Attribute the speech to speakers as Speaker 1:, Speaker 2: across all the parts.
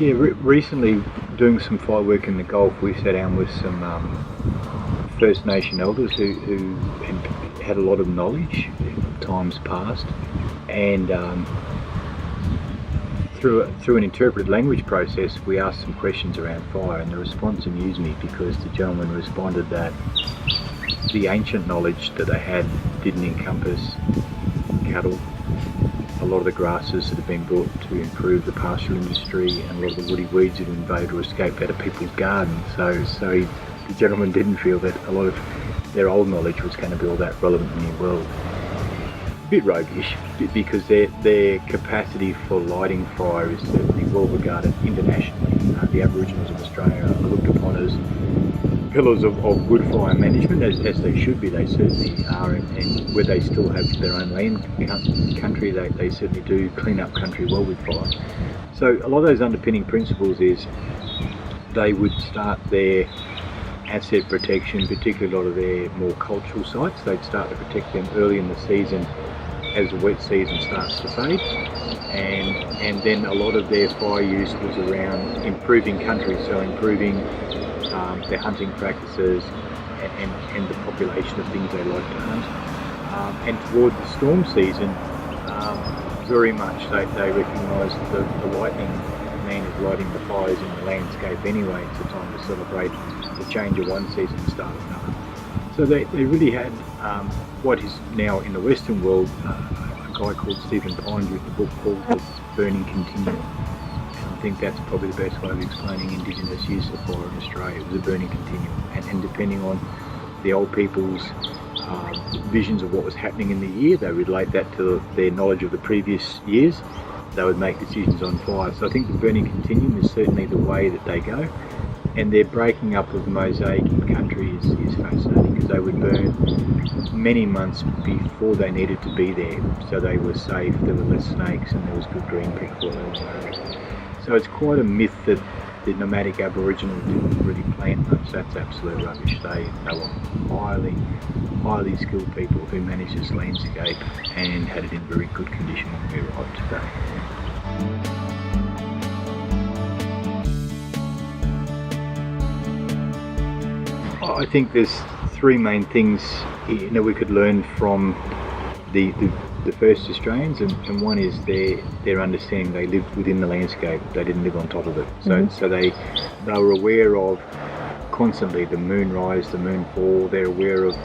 Speaker 1: Yeah, recently doing some fire work in the Gulf, we sat down with some First Nation elders who had a lot of knowledge in times past, and through an interpreted language process, we asked some questions around fire, and the response amused me because the gentleman responded that the ancient knowledge that they had didn't encompass cattle, a lot of the grasses that have been brought to improve the pastoral industry, and a lot of the woody weeds that invade or escape out of people's gardens. So the gentleman didn't feel that a lot of their old knowledge was going to be all that relevant in the new world. A bit roguish, because their capacity for lighting fire is certainly well regarded internationally. The Aboriginals of Australia are looked upon as pillars of good fire management, as they should be. They certainly are, and where they still have their own land country, they certainly do clean up country well with fire. So a lot of those underpinning principles is they would start their asset protection, particularly a lot of their more cultural sites. They'd start to protect them early in the season as the wet season starts to fade, and then a lot of their fire use was around improving country, so improving their hunting practices and the population of things they like to hunt. And toward the storm season, very much they recognise the lightning man is lighting the fires in the landscape anyway. It's a time to celebrate the change of one season and start of another. So they really had what is now in the Western world a guy called Stephen Pines with the book called The Burning Continuum. And I think that's probably the best way of explaining Indigenous use of fire in Australia. It was a burning continuum, and depending on the old people's visions of what was happening in the year, they relate that to their knowledge of the previous years. They would make decisions on fire. So I think the burning continuum is certainly the way that they go. And their breaking up of mosaic in country is fascinating, because they would burn many months before they needed to be there, so they were safe, there were less snakes, and there was good green pick for them. So it's quite a myth that the nomadic Aboriginal didn't really plant much. That's absolute rubbish. They were highly skilled people who managed this landscape and had it in very good condition when we arrived today. I think there's three main things we could learn from the first Australians, and one is their understanding they lived within the landscape, they didn't live on top of it. So they were aware of constantly the moon rise, the moon fall. They're aware of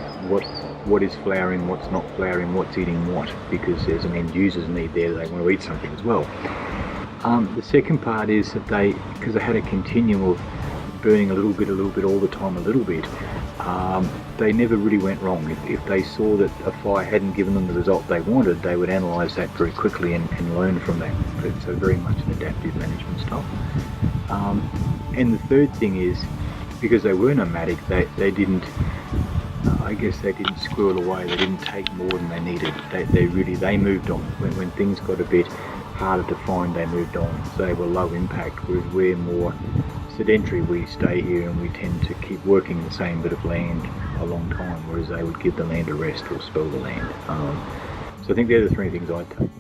Speaker 1: what is flowering, what's not flowering, what's eating what, because there's an end user's need there, they want to eat something as well. The second part is that because they had a continuum of burning a little bit all the time, they never really went wrong. If they saw that a fire hadn't given them the result they wanted, they would analyse that very quickly and learn from that. So very much an adaptive management style. And the third thing is, because they were nomadic, they didn't squirrel away, they didn't take more than they needed. They moved on. When things got a bit harder to find, they moved on. So they were low impact, whereas we're more sedentary. We stay here and we tend to keep working the same bit of land a long time, whereas they would give the land a rest or spell the land. So I think they're the three things I'd take.